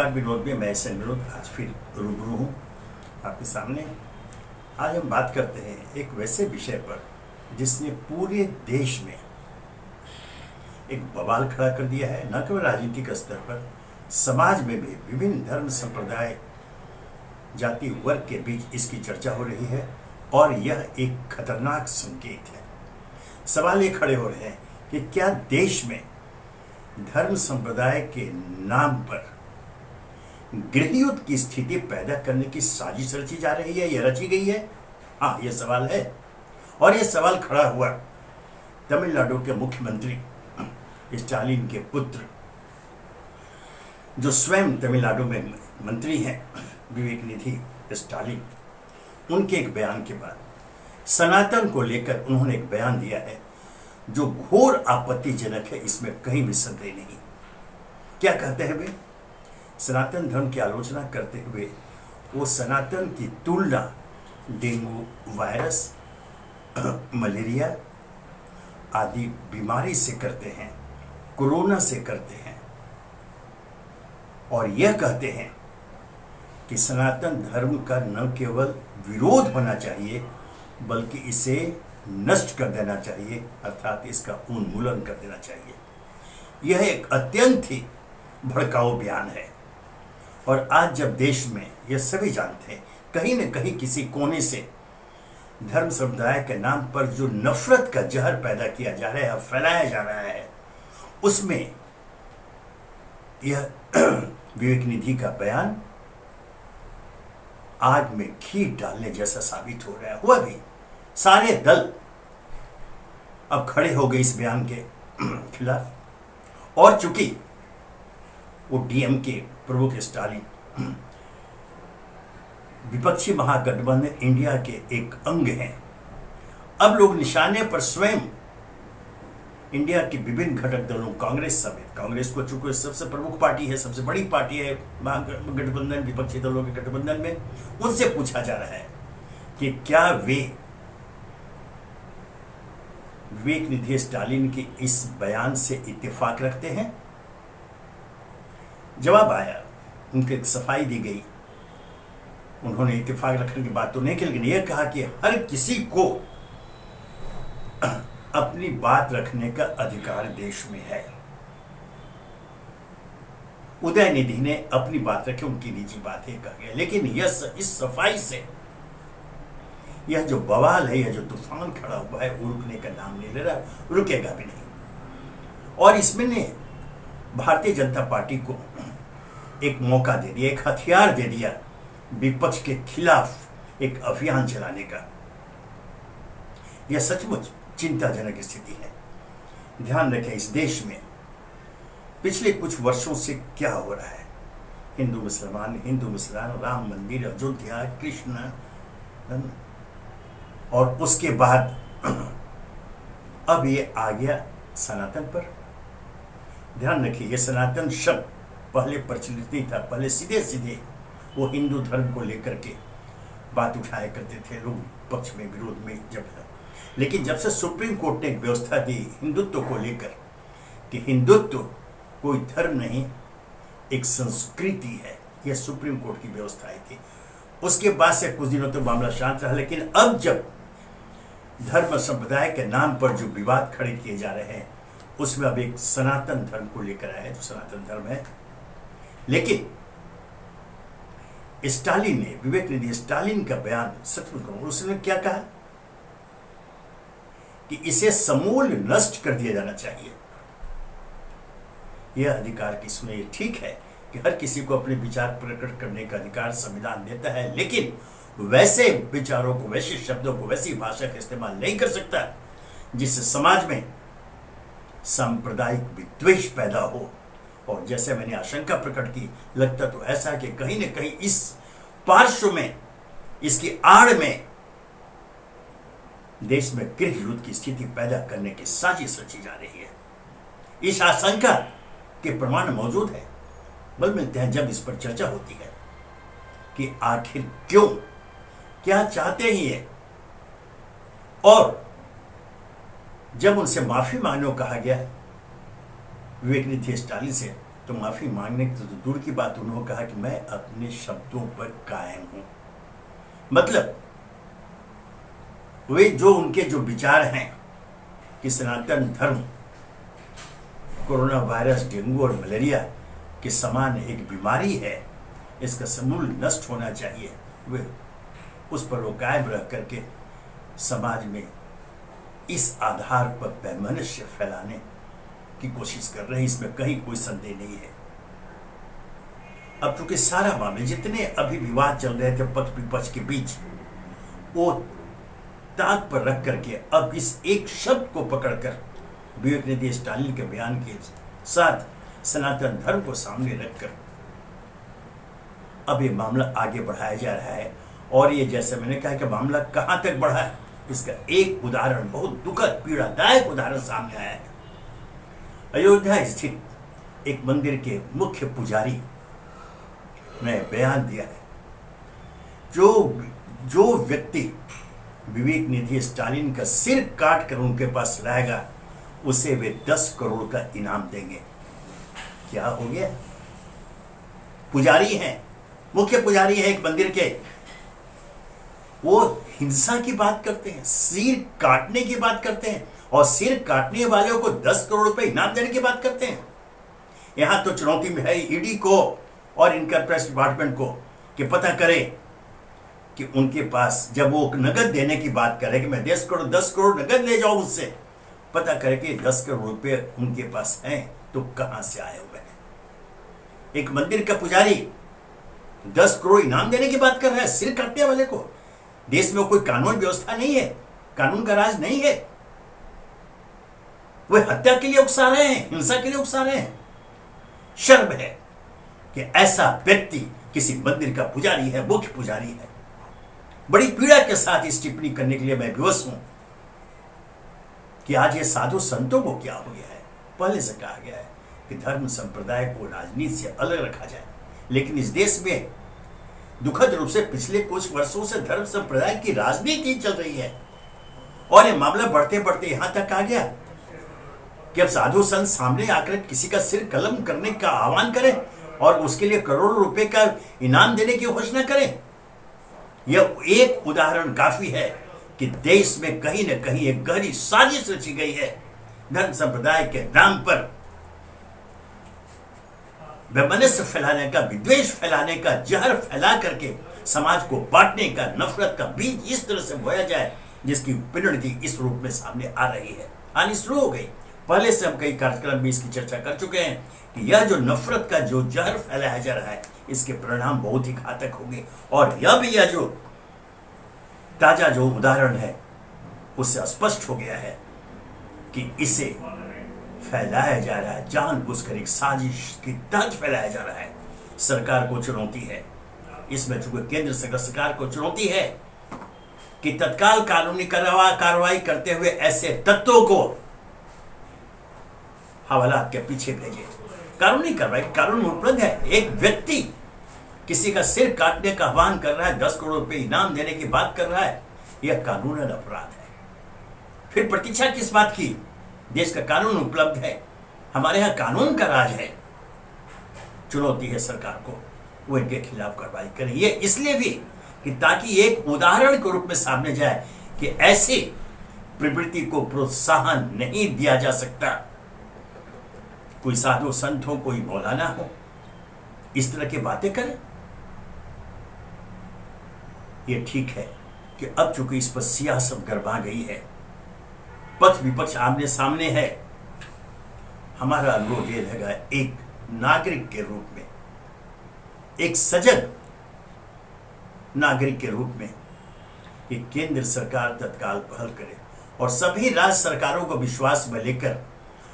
नमस्कार विनोद में, मैं ऐसे विनोद आज फिर रूबरू हूँ आपके सामने। आज हम बात करते हैं एक वैसे विषय पर जिसने पूरे देश में एक बवाल खड़ा कर दिया है। न केवल राजनीतिक स्तर पर, समाज में भी विभिन्न धर्म संप्रदाय जाति वर्ग के बीच इसकी चर्चा हो रही है और यह एक खतरनाक संकेत है। सवाल ये खड़े हो रहे हैं कि क्या देश में धर्म संप्रदाय के नाम पर गृहयुद्ध की स्थिति पैदा करने की साजिश रची जा रही है, यह रची गई है। हाँ, यह सवाल है और यह सवाल खड़ा हुआ तमिलनाडु के मुख्यमंत्री स्टालिन के पुत्र, जो स्वयं तमिलनाडु में मंत्री हैं, विवेक निधि स्टालिन। उनके एक बयान के बाद सनातन को लेकर उन्होंने एक बयान दिया है जो घोर आपत्तिजनक है, इसमें कहीं भी संदेह नहीं। क्या कहते हैं वे? सनातन धर्म की आलोचना करते हुए वो सनातन की तुलना डेंगू वायरस, मलेरिया आदि बीमारी से करते हैं, कोरोना से करते हैं, और यह कहते हैं कि सनातन धर्म का न केवल विरोध होना चाहिए बल्कि इसे नष्ट कर देना चाहिए, अर्थात इसका उन्मूलन कर देना चाहिए। यह एक अत्यंत ही भड़काऊ बयान है और आज जब देश में, यह सभी जानते हैं, कहीं न कहीं किसी कोने से धर्म समुदाय के नाम पर जो नफरत का जहर पैदा किया जा रहा है, फैलाया जा रहा है, उसमें यह विवेक निधि का बयान आग में घी डालने जैसा साबित हो रहा है। हुआ भी, सारे दल अब खड़े हो गए इस बयान के खिलाफ, और चूंकि वो डीएमके प्रमुख स्टालिन विपक्षी महागठबंधन इंडिया के एक अंग हैं, अब लोग निशाने पर स्वयं इंडिया के विभिन्न घटक दलों, कांग्रेस समेत, कांग्रेस को चूंकि सबसे प्रमुख पार्टी है, सबसे बड़ी पार्टी है महागठबंधन, विपक्षी दलों के गठबंधन में, उनसे पूछा जा रहा है कि क्या वे विवेक निधि स्टालिन के इस बयान से इत्तेफाक रखते हैं। जवाब आया, उनके सफाई दी गई। उन्होंने इत्तेफाक रखने की बात तो नहीं की, लेकिन यह कहा कि हर किसी को अपनी बात रखने का अधिकार देश में है। उदयनिधि ने अपनी बात रखी, उनकी निजी बात है कहा गया, लेकिन इस सफाई से यह जो बवाल है, यह जो तूफान खड़ा हुआ है, वो रुकने का नाम नहीं ले रहा, रुकेगा भी नहीं। और इसमें ने भारतीय जनता पार्टी को एक मौका दे दिया, एक हथियार दे दिया विपक्ष के खिलाफ एक अभियान चलाने का। यह सचमुच चिंताजनक स्थिति है। ध्यान रखें, इस देश में पिछले कुछ वर्षों से क्या हो रहा है। हिंदू मुसलमान, राम मंदिर, अयोध्या, कृष्ण, और उसके बाद अब ये आ गया सनातन पर। ध्यान रखिए, ये सनातन शब्द पहले प्रचलित नहीं था। पहले सीधे सीधे वो हिंदू धर्म को लेकर के बात उठाया करते थे लोग, पक्ष में विरोध में जब। लेकिन जब से सुप्रीम कोर्ट ने एक व्यवस्था दी हिंदुत्व को लेकर कि हिंदुत्व कोई धर्म नहीं, एक संस्कृति है, यह सुप्रीम कोर्ट की व्यवस्था आई थी। उसके बाद से कुछ दिनों तक मामला शांत रहा, लेकिन अब जब धर्म संप्रदाय के नाम पर जो विवाद खड़े किए जा रहे हैं, उसमें अब एक सनातन धर्म को लेकर आया है, जो सनातन धर्म है। लेकिन स्टालिन ने, विवेक निधि स्टालिन का बयान सचमुच, उसने क्या कहा कि इसे समूल नष्ट कर दिया जाना चाहिए। यह अधिकार किसमें? ये ठीक है कि हर किसी को अपने विचार प्रकट करने का अधिकार संविधान देता है, लेकिन वैसे विचारों को, वैसे शब्दों को, वैसी भाषा का इस्तेमाल नहीं कर सकता जिससे समाज में सांप्रदायिक विद्वेष पैदा हो। और जैसे मैंने आशंका प्रकट की, लगता तो ऐसा कि कहीं न कहीं इस पार्श्व में, इसकी आड़ में देश में गृह युद्ध की स्थिति पैदा करने की साजिश रची जा रही है। इस आशंका के प्रमाण मौजूद है। बल मिलते हैं जब इस पर चर्चा होती है कि आखिर क्यों, क्या चाहते ही है। और जब उनसे माफी मांगने को कहा गया विवेक निधि स्टालिन से, तो माफी मांगने की तो दूर की बात, उन्होंने कहा कि मैं अपने शब्दों पर कायम हूं। मतलब वे जो उनके जो विचार हैं कि सनातन धर्म कोरोना वायरस, डेंगू और मलेरिया के समान एक बीमारी है, इसका समूल नष्ट होना चाहिए, वे उस पर वो कायम रह करके समाज में इस आधार पर वैमनस्य फैलाने की कोशिश कर रहे हैं। इसमें कहीं कोई संदेह नहीं है। अब चूंकि सारा मामले जितने अभी विवाद चल रहे थे पक्ष विपक्ष के बीच, वो ताक पर रख करके अब इस एक शब्द को पकड़कर विवेकानंद स्टालिन के बयान के साथ सनातन धर्म को सामने रखकर अब ये मामला आगे बढ़ाया जा रहा है। और ये जैसे मैंने कहा कि मामला कहां तक बढ़ा है, इसका एक उदाहरण, बहुत दुखद पीड़ादायक उदाहरण सामने आया है। अयोध्या स्थित एक मंदिर के मुख्य पुजारी ने बयान दिया है, जो व्यक्ति विवेक निधि स्टालिन का सिर काट कर उनके पास लाएगा उसे वे 10 करोड़ का इनाम देंगे। क्या हो गया? पुजारी हैं, मुख्य पुजारी है एक मंदिर के, वो हिंसा की बात करते हैं, सिर काटने की बात करते हैं, और सिर काटने वालों को 10 करोड़ रुपए इनाम देने की बात करते हैं। यहां तो चुनौती में है ईडी को और इनकम टैक्स डिपार्टमेंट को कि पता करें कि उनके पास जब वो नगद देने की बात करे कि मैं 10 करोड़ नगद ले जाऊं उससे, पता करे कि 10 करोड़ रुपए उनके पास हैं तो कहां से आए हुए हैं। एक मंदिर का पुजारी 10 करोड़ इनाम देने की बात कर रहा है सिर काटने वाले को। देश में कोई कानून व्यवस्था नहीं है, कानून का राज नहीं है, वे हत्या के लिए उकसा रहे हैं, हिंसा के लिए उकसा रहे हैं। शर्म है कि ऐसा व्यक्ति किसी मंदिर का पुजारी है, मुख्य पुजारी है। बड़ी पीड़ा के साथ इस टिप्पणी करने के लिए मैं विवश हूं कि आज ये साधु संतों को क्या हो गया है। पहले से कहा गया है कि धर्म संप्रदाय को राजनीति से अलग रखा जाए, लेकिन इस देश में दुखद रूप से पिछले कुछ वर्षों से धर्म संप्रदाय की राजनीति चल रही है। और ये मामला बढ़ते बढ़ते यहां तक आ गया कि अब साधु संत सामने आकर किसी का सिर कलम करने का आह्वान करें और उसके लिए करोड़ों रुपए का इनाम देने की घोषणा करें। यह एक उदाहरण काफी है कि देश में कहीं न कहीं एक गहरी साजिश रची गई है, धर्म संप्रदाय के नाम पर वैमनस्य फैलाने का, विद्वेष फैलाने का, जहर फैला करके समाज को बांटने का, नफरत का बीज इस तरह से बोया जाए जिसकी परिणति इस रूप में सामने आ रही है, आनी शुरू हो गई। पहले से हम कई कार्यक्रम में इसकी चर्चा कर चुके हैं कि यह जो नफरत का जो जहर फैलाया जा रहा है, इसके परिणाम बहुत ही घातक होंगे। और यह जो ताजा जो उदाहरण है उससे स्पष्ट हो गया है कि इसे फैलाया जा रहा है, जानबूझकर एक साजिश के तहत फैलाया जा रहा है। सरकार को चुनौती है इसमें, चूंकि केंद्र सरकार को चुनौती है कि तत्काल कानूनी कार्रवाई करते हुए ऐसे तत्वों को हवालात के पीछे भेजे। कानूनी कार्रवाई, कानून उपलब्ध है। एक व्यक्ति किसी का सिर काटने का आह्वान कर रहा है, 10 करोड़ रुपए इनाम देने की बात कर रहा है, यह कानूनन अपराध है। फिर प्रतीक्षा किस बात की? देश का कानून उपलब्ध है, हमारे यहां कानून का राज है। चुनौती है सरकार को, वो इनके खिलाफ कार्रवाई करे। ये इसलिए भी कि ताकि एक उदाहरण के रूप में सामने जाए कि ऐसी प्रवृत्ति को प्रोत्साहन नहीं दिया जा सकता। कोई साधु संत हो, कोई मौलाना हो, इस तरह की बातें करें। यह ठीक है कि अब चूंकि इस पर सियासत गरमा गई है, पक्ष विपक्ष आमने सामने है, हमारा अनुरोध यह रहेगा एक नागरिक के रूप में, एक सजग नागरिक के रूप में, कि केंद्र सरकार तत्काल पहल करे और सभी राज्य सरकारों को विश्वास में लेकर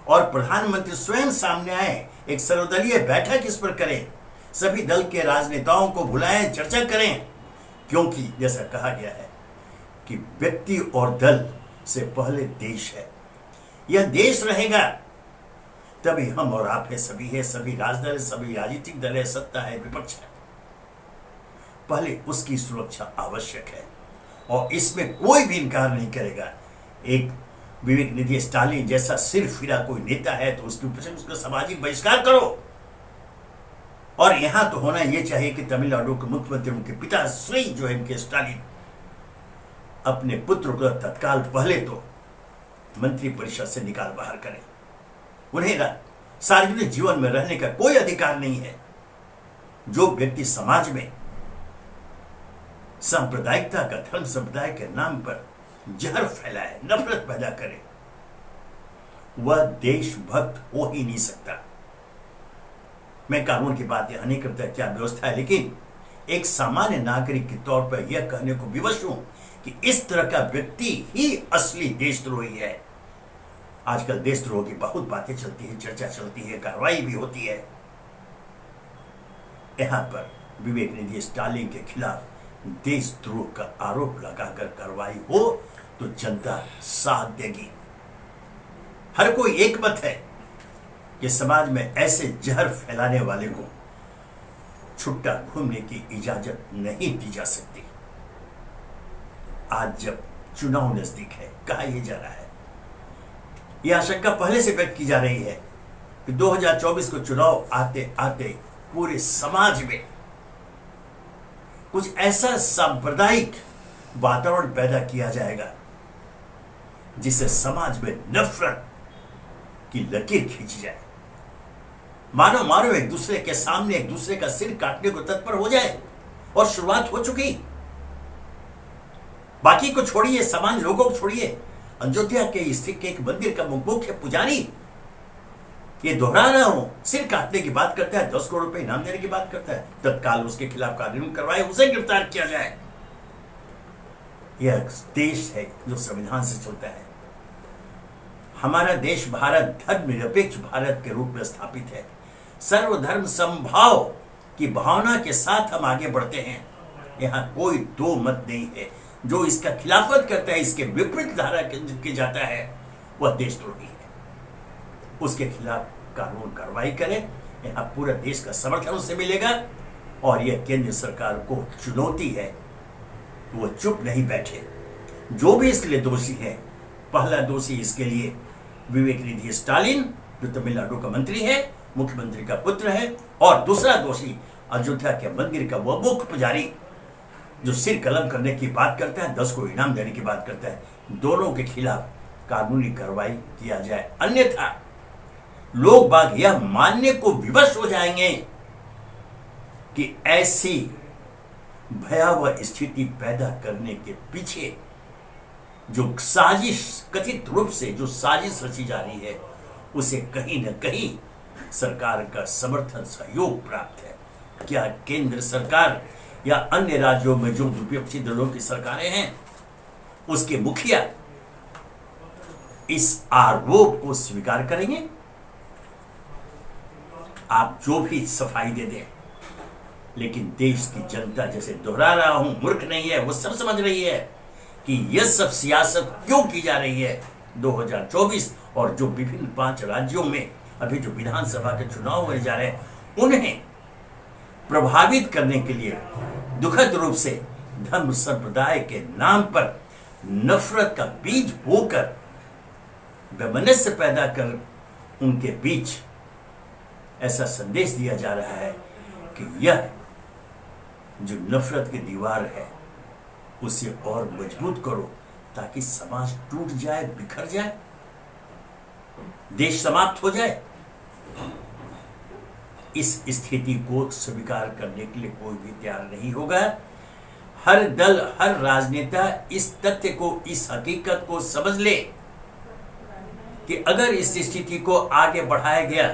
और प्रधानमंत्री स्वयं सामने आए, एक सर्वदलीय बैठक इस पर करें, सभी दल के राजनेताओं को बुलाएं, चर्चा करें। क्योंकि जैसा कहा गया है कि व्यक्ति और दल से पहले देश है। यह देश रहेगा तभी हम और आप है, सभी है, सभी राजदल है, सभी राजनीतिक दल है, सत्ता है, विपक्ष है। पहले उसकी सुरक्षा आवश्यक है और इसमें कोई भी इनकार नहीं करेगा। एक विवेक निधि स्टालिन जैसा सिर फिरा कोई नेता है तो उसके ऊपर से उसका सामाजिक बहिष्कार करो, और यहां तो होना यह चाहिए कि तमिलनाडु के मुख्यमंत्री, उनके पिता श्री जो है के स्टालिन, अपने पुत्र को तत्काल पहले तो मंत्री परिषद से निकाल बाहर करें। उन्हें सार्वजनिक जीवन में रहने का कोई अधिकार नहीं है। जो व्यक्ति समाज में सांप्रदायिकता का, धर्म संप्रदाय के नाम पर जहर फैलाए, नफरत पैदा करे, वह देशभक्त हो ही नहीं सकता। मैं कानून की बात यह नहीं करता क्या व्यवस्था है, लेकिन एक सामान्य नागरिक के तौर पर यह कहने को विवश हूं कि इस तरह का व्यक्ति ही असली देशद्रोही है। आजकल देशद्रोह की बहुत बातें चलती है, चर्चा चलती है, कार्रवाई भी होती है। यहां पर विवेक निधि स्टालिन के खिलाफ देशद्रोह का आरोप लगाकर कार्रवाई हो तो जनता साथ देगी। हर कोई एक मत है कि समाज में ऐसे जहर फैलाने वाले को छुट्टा घूमने की इजाजत नहीं दी जा सकती। आज जब चुनाव नजदीक है, कहा यह जा रहा है, यह आशंका पहले से व्यक्त की जा रही है कि 2024 को चुनाव आते आते पूरे समाज में कुछ ऐसा सांप्रदायिक वातावरण पैदा किया जाएगा जिससे समाज में नफरत की लकीर खींची जाए। मानो मानो एक दूसरे के सामने एक दूसरे का सिर काटने को तत्पर हो जाए, और शुरुआत हो चुकी। बाकी को छोड़िए, सामान्य लोगों को छोड़िए, अयोध्या के स्थित के एक मंदिर का मुख्य पुजारी, ये दोहरा रहा हूं, सिर काटने की बात करता है, 10 करोड़ रुपए इनाम देने की बात करता है, तत्काल उसके खिलाफ कानून करवाए, उसे गिरफ्तार किया जाए। यह देश है जो संविधान से चलता है। हमारा देश भारत धर्मनिरपेक्ष भारत के रूप में स्थापित है। सर्वधर्म समभाव की भावना के साथ हम आगे बढ़ते हैं। यहां कोई दो मत नहीं है। जो इसका खिलाफत करता है, इसके विपरीत धारा की जाता है, वह देशद्रोही है। उसके खिलाफ कानून कार्रवाई करें। यहां पूरा देश का समर्थन उससे मिलेगा। और यह केंद्र सरकार को चुनौती है, वो चुप नहीं बैठे। जो भी इसके लिए दोषी है, पहला दोषी इसके लिए विवेक निधि स्टालिन, जो तमिलनाडु का मंत्री है, मुख्यमंत्री का पुत्र है, और दूसरा दोषी अयोध्या के मंदिर का वह मुख्य पुजारी जो सिर कलम करने की बात करता है, 10 को इनाम देने की बात करता है। दोनों के खिलाफ कानूनी कार्रवाई किया जाए, अन्यथा लोग बाग यह मानने को विवश हो जाएंगे कि ऐसी भयावह स्थिति पैदा करने के पीछे जो साजिश, कथित रूप से जो साजिश रची जा रही है, उसे कहीं न कहीं सरकार का समर्थन, सहयोग प्राप्त है। क्या केंद्र सरकार या अन्य राज्यों में जो विपक्षी दलों की सरकारें हैं, उसके मुखिया इस आरोप को स्वीकार करेंगे? आप जो भी सफाई दे दें, लेकिन देश की जनता, जैसे दोहरा रहा हूं, मूर्ख नहीं है, वो सब समझ रही है कि यह सब सियासत क्यों की जा रही है। 2024 और जो विभिन्न 5 राज्यों में अभी जो विधानसभा के चुनाव होने जा रहे हैं, उन्हें प्रभावित करने के लिए दुखद रूप से धर्म संप्रदाय के नाम पर नफरत का बीज बोकर, वैमनस्य पैदा कर उनके बीच ऐसा संदेश दिया जा रहा है कि यह जो नफरत की दीवार है, उसे और मजबूत करो ताकि समाज टूट जाए, बिखर जाए, देश समाप्त हो जाए। इस स्थिति को स्वीकार करने के लिए कोई भी तैयार नहीं होगा। हर दल, हर राजनेता इस तथ्य को, इस हकीकत को समझ ले कि अगर इस स्थिति को आगे बढ़ाया गया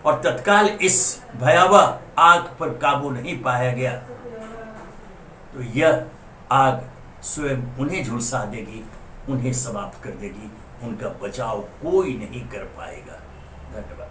और तत्काल इस भयावह आग पर काबू नहीं पाया गया, तो यह आग स्वयं उन्हें झुलसा देगी, उन्हें समाप्त कर देगी। उनका बचाव कोई नहीं कर पाएगा। धन्यवाद।